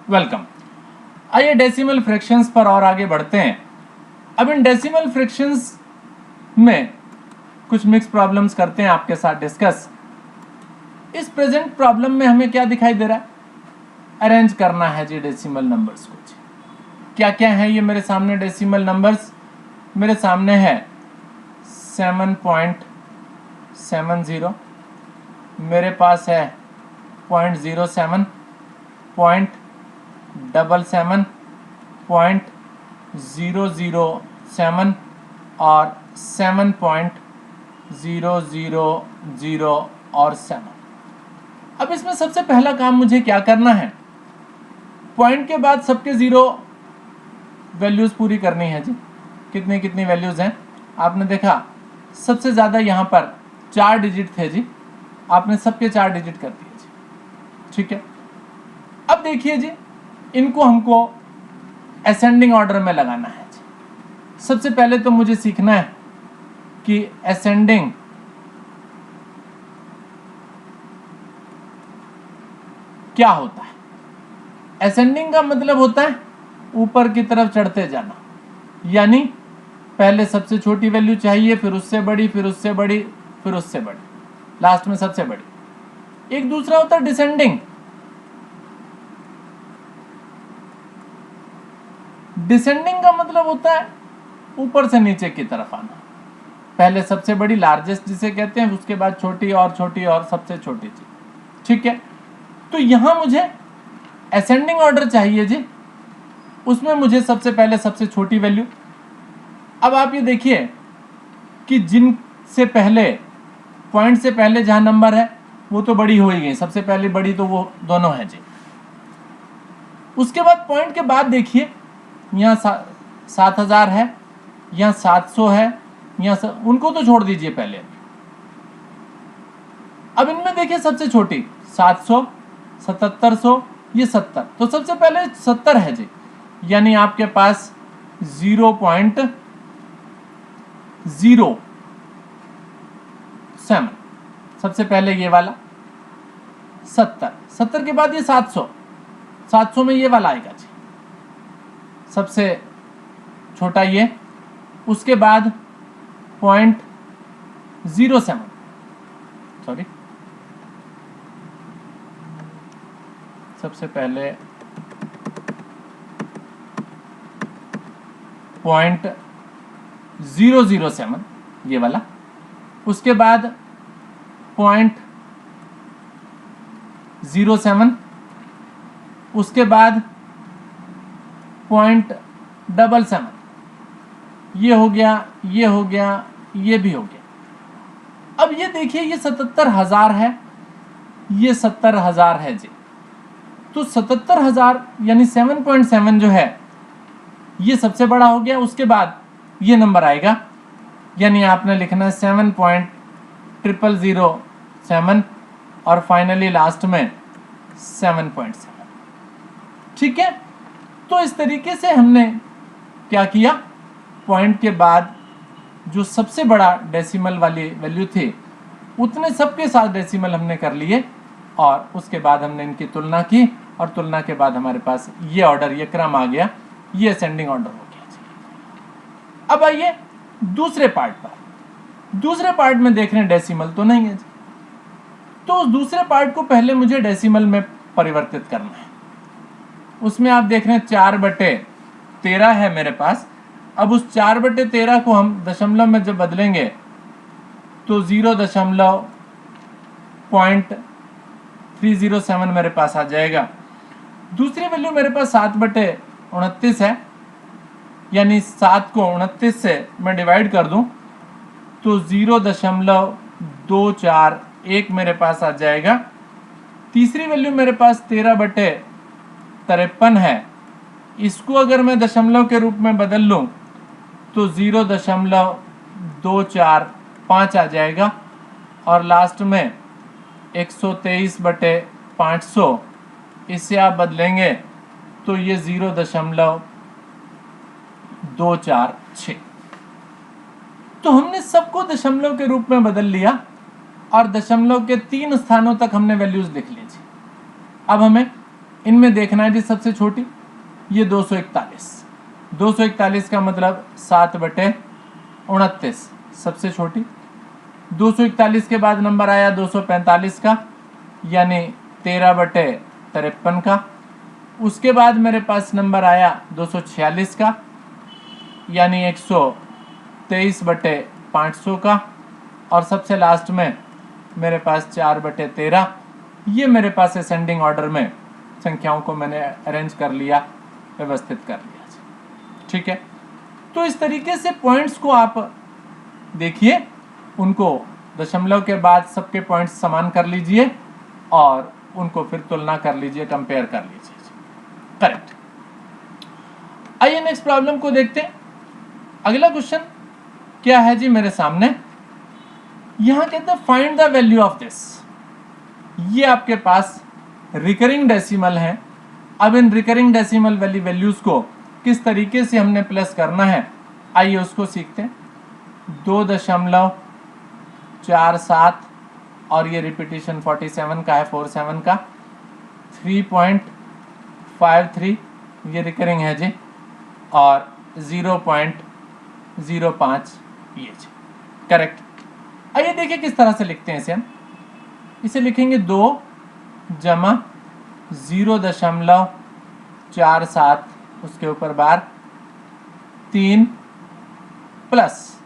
Welcome. आइए decimal fractions पर और आगे बढ़ते हैं। अब इन डेसिमल फ्रैक्शंस में कुछ मिक्स प्रॉब्लम्स करते हैं आपके साथ डिस्कस। इस प्रेजेंट प्रॉब्लम में हमें क्या दिखाई दे रहा है? अरेंज करना है जी डेसिमल नंबर्स को। क्या क्या है ये मेरे सामने डेसिमल नंबर्स? मेरे सामने है 7.70, मेरे पास है 0.07, 0.77, 0.007 और 7.000 और 7। अब इसमें सबसे पहला काम मुझे क्या करना है? पॉइंट के बाद सबके जीरो वैल्यूज पूरी करनी है जी। कितनी कितनी वैल्यूज हैं? आपने देखा सबसे ज़्यादा यहाँ पर 4 डिजिट थे जी, आपने सबके 4 डिजिट कर दिए जी। ठीक है, अब देखिए जी, इनको हमको असेंडिंग ऑर्डर में लगाना है जी। सबसे पहले तो मुझे सीखना है कि असेंडिंग क्या होता है। असेंडिंग का मतलब होता है ऊपर की तरफ चढ़ते जाना, यानी पहले सबसे छोटी वैल्यू चाहिए, फिर उससे बड़ी, फिर उससे बड़ी, फिर उससे बड़ी, लास्ट में सबसे बड़ी। एक दूसरा होता है डिसेंडिंग। डिसेंडिंग का मतलब होता है ऊपर से नीचे की तरफ आना। पहले सबसे बड़ी, लार्जेस्ट जिसे कहते हैं, उसके बाद छोटी और छोटी और सबसे छोटी चीज। ठीक है, तो यहां मुझे असेंडिंग ऑर्डर चाहिए जी। उसमें मुझे सबसे पहले सबसे छोटी वैल्यू। अब आप ये देखिए कि जिन से पहले, पॉइंट से पहले जहां नंबर है वो तो बड़ी हो ही गई, सबसे पहले बड़ी तो वो दोनों है जी। उसके बाद पॉइंट के बाद देखिए, यहाँ 7000 है, यहाँ 700 है, यहाँ उनको तो छोड़ दीजिए पहले। अब इनमें देखिए सबसे छोटी 700, 7700, ये 70, तो सबसे पहले 70 है जी, यानी आपके पास 0.07, सबसे पहले ये वाला 70 के बाद ये 700 में ये वाला आएगा जी, सबसे छोटा ये। उसके बाद 0.07, सॉरी, सबसे पहले 0.007 ये वाला। उसके बाद 0.07, उसके बाद 0.77, ये हो गया, ये हो गया, ये भी हो गया। अब ये देखिए, ये 77,000 है, ये 70,000 है जी। तो 77,000 यानी 7.7 जो है ये सबसे बड़ा हो गया। उसके बाद ये नंबर आएगा, यानी आपने लिखना है 7.0007 और फाइनली लास्ट में 7.7। ठीक है, तो इस तरीके से हमने क्या किया, पॉइंट के बाद जो सबसे बड़ा डेसिमल वाली वैल्यू थी उतने सबके साथ डेसिमल हमने कर लिए, और उसके बाद हमने इनकी तुलना की, और तुलना के बाद हमारे पास ये ऑर्डर, ये क्रम आ गया, ये असेंडिंग ऑर्डर हो गया। अब आइए दूसरे पार्ट पर। दूसरे पार्ट में देख रहे हैं डेसिमल तो नहीं है, तो उस दूसरे पार्ट को पहले मुझे डेसिमल में परिवर्तित करना है। उसमें आप देख रहे हैं 4/13 है मेरे पास। अब उस 4/13 को हम दशमलव में जब बदलेंगे तो 0.307 मेरे पास आ जाएगा। दूसरी वैल्यू मेरे पास 7/29 है, यानी 7 को 29 से मैं डिवाइड कर दूं तो 0.241 मेरे पास आ जाएगा। तीसरी वैल्यू मेरे पास 13/53 है, इसको अगर मैं दशमलव के रूप में बदल लूं तो 0.245 आ जाएगा, और लास्ट में 123/500, इससे आप बदलेंगे तो ये 0.246। तो हमने सबको दशमलव के रूप में बदल लिया, और दशमलव के 3 स्थानों तक हमने वैल्यूज लिख ली। अब हमें इनमें देखना है जी सबसे छोटी, ये 241। 241 का मतलब 7/29 सबसे छोटी। 241 के बाद नंबर आया 245 का, यानी 13/53 का। उसके बाद मेरे पास नंबर आया 246 का, यानी 123/500 का। और सबसे लास्ट में मेरे पास 4/13। ये मेरे पास असेंडिंग ऑर्डर में संख्याओं को मैंने अरेंज कर लिया, व्यवस्थित कर लिया। ठीक है, तो इस तरीके से पॉइंट्स को आप देखिए, उनको दशमलव के बाद सबके पॉइंट्स समान कर लीजिए और उनको फिर तुलना कर लीजिए, कंपेयर कर लीजिए। करेक्ट। आइए नेक्स्ट प्रॉब्लम को देखते हैं। अगला क्वेश्चन क्या है जी मेरे सामने, यहां कहते हैं find the value of this. ये आपके पास रिकरिंग डेसिमल है। अब इन रिकरिंग डेसिमल वाली वैल्यूज को किस तरीके से हमने प्लस करना है, आइए उसको सीखते हैं। 2.47 और ये रिपीटिशन 47 का है, 47 का। 3.53 ये रिकरिंग है जी, और 0.05 ये जी। करेक्ट। आइए देखिए किस तरह से लिखते हैं इसे हम। इसे लिखेंगे 2 जमा 0.47 उसके ऊपर बार 3 प्लस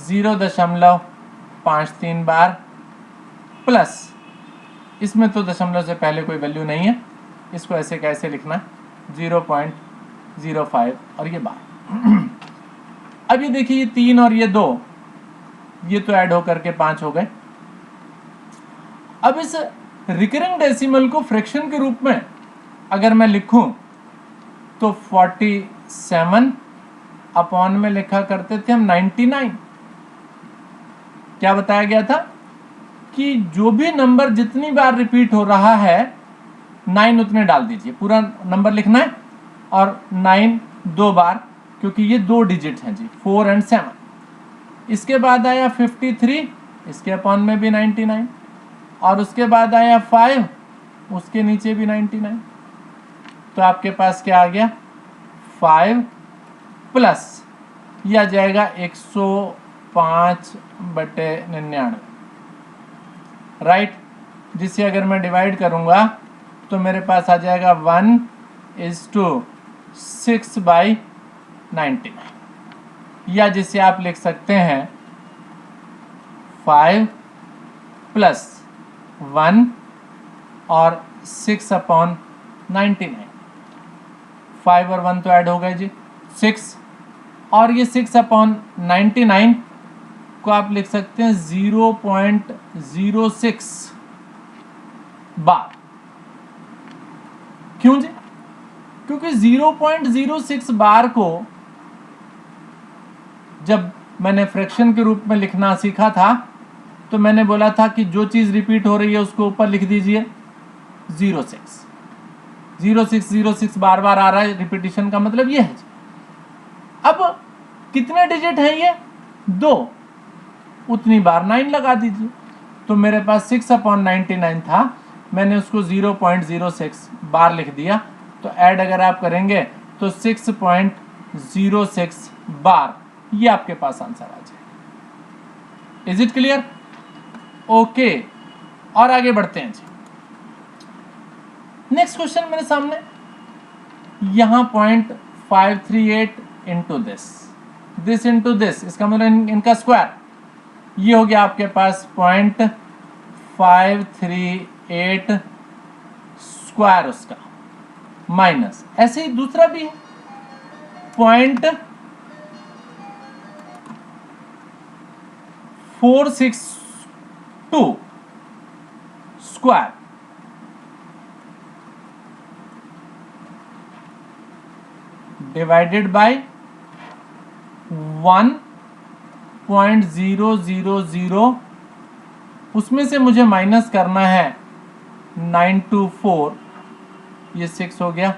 0.53 बार प्लस, इसमें तो दशमलव से पहले कोई वैल्यू नहीं है, इसको ऐसे कैसे लिखना है 0.05 और ये बार। अब ये देखिए, ये 3 और ये 2 ये तो ऐड होकर के 5 हो गए। अब इस रिकरिंग डेसिमल को फ्रैक्शन के रूप में अगर मैं लिखूं तो 47 अपॉन में लिखा करते थे हम 99। क्या बताया गया था कि जो भी नंबर जितनी बार रिपीट हो रहा है 9 उतने डाल दीजिए, पूरा नंबर लिखना है, और 9 2 बार, क्योंकि ये 2 डिजिट हैं जी, 4 और 7। इसके बाद आया 53, इसके अपॉन में भी 99, और उसके बाद आया 5, उसके नीचे भी 99। तो आपके पास क्या आ गया 5 प्लस यह आ जाएगा 105/99, राइट। जिसे अगर मैं डिवाइड करूंगा तो मेरे पास आ जाएगा 1:6/99, या जिसे आप लिख सकते हैं 5 प्लस 1 और 6/99। 5 और 1 तो ऐड हो गए जी 6, और ये 6/99 को आप लिख सकते हैं 0.06 बार। क्यों जी? क्योंकि 0.06 बार को जब मैंने फ्रैक्शन के रूप में लिखना सीखा था तो मैंने बोला था कि जो चीज रिपीट हो रही है उसको ऊपर लिख दीजिए 06। 0606 बार बार आ रहा है, रिपीटिशन का मतलब ये है। अब कितने डिजिट हैं ये 2, उतनी बार 9 लगा दीजिए। तो मेरे पास 6/99 था, मैंने उसको 0.06 बार लिख दिया। तो ऐड अगर आप करेंगे तो 6.06 बार, ये आपके पास आंसर आ जाएगा। Is it clear? ओके, और आगे बढ़ते हैं जी। नेक्स्ट क्वेश्चन मेरे सामने, यहां 0.538 इंटू दिस इंटू दिस, इसका मतलब इनका स्क्वायर, ये हो गया आपके पास 0.538 स्क्वायर उसका, माइनस ऐसे ही दूसरा भी है 0.462 स्क्वायर डिवाइडेड बाय 1.000, उसमें से मुझे माइनस करना है 924, ये 6 हो गया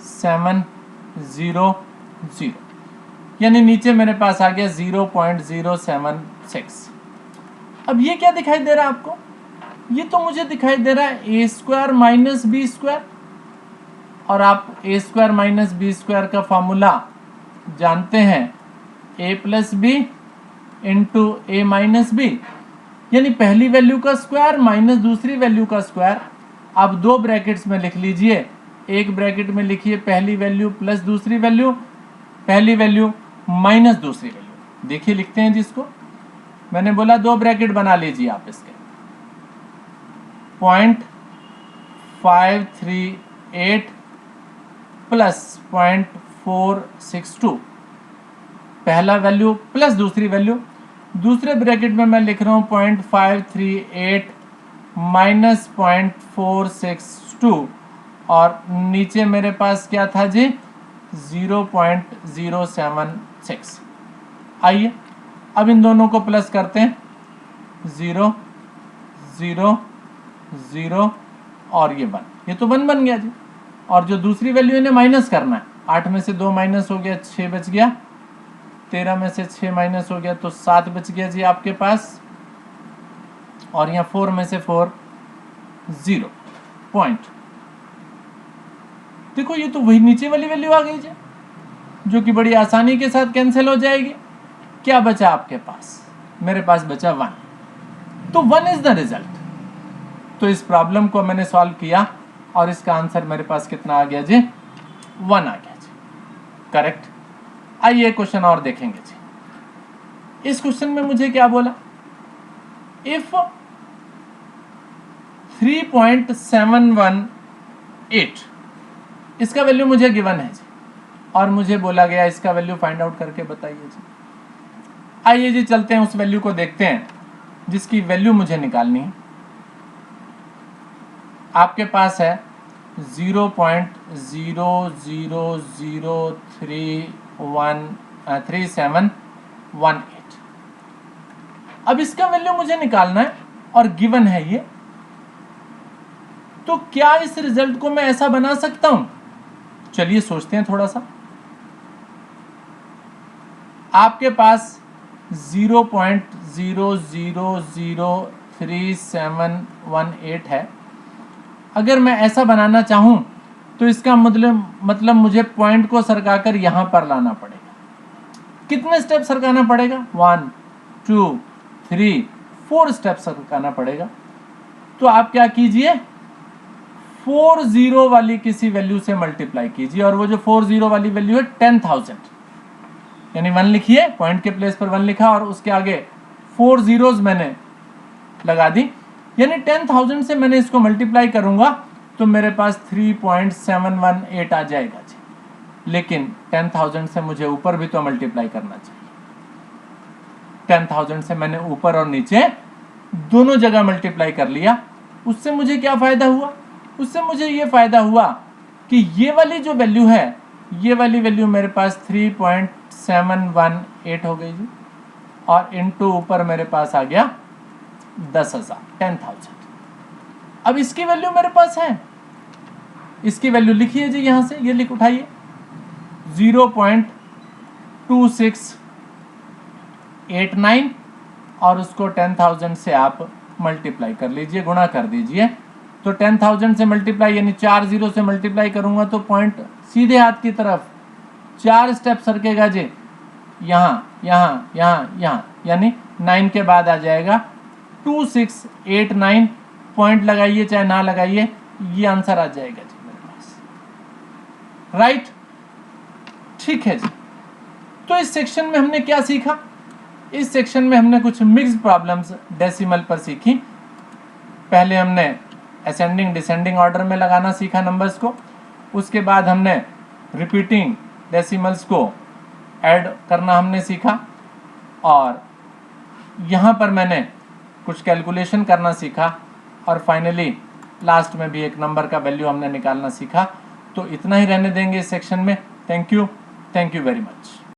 700, यानी नीचे मेरे पास आ गया 0.076। अब ये क्या दिखाई दे रहा है आपको? ये तो मुझे दिखाई दे रहा है a² माइनस b²। और आप ए स्क्वायर माइनस बी स्क्वायर का फॉर्मूला जानते हैं, ए प्लस बी इंटू ए माइनस बी, यानी पहली वैल्यू का स्क्वायर माइनस दूसरी वैल्यू का स्क्वायर। आप दो ब्रैकेट्स में लिख लीजिए, एक ब्रैकेट में लिखिए पहली वैल्यू प्लस दूसरी वैल्यू, पहली वैल्यू माइनस दूसरी वैल्यू। देखिए लिखते हैं जिसको मैंने बोला, दो ब्रैकेट बना लीजिए आप इसके। 0.538 प्लस 0.462, पहला वैल्यू प्लस दूसरी वैल्यू। दूसरे ब्रैकेट में मैं लिख रहा हूँ 0.538 माइनस 0.462 और नीचे मेरे पास क्या था जी 0.076। आइए अब इन दोनों को प्लस करते हैं, 0 0 0 और ये 1, ये तो 1 बन गया जी। और जो दूसरी वैल्यू इन्हें माइनस करना है, 8 में से 2 माइनस हो गया 6 बच गया, 13 में से 6 माइनस हो गया तो 7 बच गया जी आपके पास। और यहाँ 4 में से 4 0 पॉइंट। देखो ये तो वही नीचे वाली वैल्यू आ गई जी, जो कि बड़ी आसानी के साथ कैंसिल हो जाएगी। क्या बचा आपके पास? मेरे पास बचा 1, तो 1 इज द रिजल्ट। तो इस प्रॉब्लम को मैंने सॉल्व किया और इसका आंसर मेरे पास कितना आ गया जी 1 आ गया जी, करेक्ट। आइए क्वेश्चन और देखेंगे जी। इस क्वेश्चन में मुझे क्या बोला, इफ 3.718 इसका वैल्यू मुझे गिवन है जी और मुझे बोला गया इसका वैल्यू फाइंड आउट करके बताइए जी। आइए जी चलते हैं उस वैल्यू को देखते हैं जिसकी वैल्यू मुझे निकालनी है। आपके पास है 0.0003718। अब इसका वैल्यू मुझे निकालना है और गिवन है ये, तो क्या इस रिजल्ट को मैं ऐसा बना सकता हूं? चलिए सोचते हैं थोड़ा सा। आपके पास 0.0003718 है। अगर मैं ऐसा बनाना चाहूं तो इसका मतलब मुझे पॉइंट को सरकाकर यहां पर लाना पड़ेगा। कितने स्टेप सरकाना पड़ेगा? 1 2 3 4 स्टेप सरकाना पड़ेगा। तो आप क्या कीजिए, 40 वाली किसी वैल्यू से मल्टीप्लाई कीजिए, और वो जो 40 वाली वैल्यू है 10,000, यानी 1 लिखिए, पॉइंट के प्लेस पर 1 लिखा और उसके आगे 4 zeros मैंने लगा दी, यानी 10,000 से मैंने इसको मल्टीप्लाई करूंगा तो मेरे पास 3.718 आ जाएगा जी। लेकिन 10,000 से मुझे ऊपर भी तो मल्टीप्लाई करना चाहिए। 10,000 से मैंने ऊपर और नीचे दोनों जगह मल्टीप्लाई कर लिया। उससे मुझे क्या फायदा हुआ? उससे मुझे ये फायदा हुआ कि ये वाली जो वैल्यू है, ये वाली वैल्यू मेरे पास 3.718 हो गई जी, और इनटू ऊपर मेरे पास आ गया 10,000 10,000। अब इसकी वैल्यू मेरे पास है, इसकी वैल्यू लिखिए जी, यहां से ये लिख उठाइए 0.2689 और उसको 10,000 से आप मल्टीप्लाई कर लीजिए, गुणा कर दीजिए। तो 10,000 से मल्टीप्लाई यानी 4 0 से मल्टीप्लाई करूंगा तो पॉइंट सीधे हाथ की तरफ 4 स्टेप सरकेगा जी, यहाँ यहाँ यहाँ यहाँ, यानी 9 के बाद आ जाएगा 2689। पॉइंट लगाइए चाहे ना लगाइए, ये आंसर आ जाएगा जी मेरे पास, राइट। ठीक है जी। तो इस सेक्शन में हमने क्या सीखा? इस सेक्शन में हमने कुछ मिक्स्ड प्रॉब्लम्स डेसिमल पर सीखी। पहले हमने असेंडिंग डिसेंडिंग ऑर्डर में लगाना सीखा नंबर्स को, उसके बाद हमने रिपीटिंग डेसिमल्स को ऐड करना हमने सीखा, और यहाँ पर मैंने कुछ कैलकुलेशन करना सीखा, और फाइनली लास्ट में भी एक नंबर का वैल्यू हमने निकालना सीखा। तो इतना ही रहने देंगे इस सेक्शन में। Thank you very much.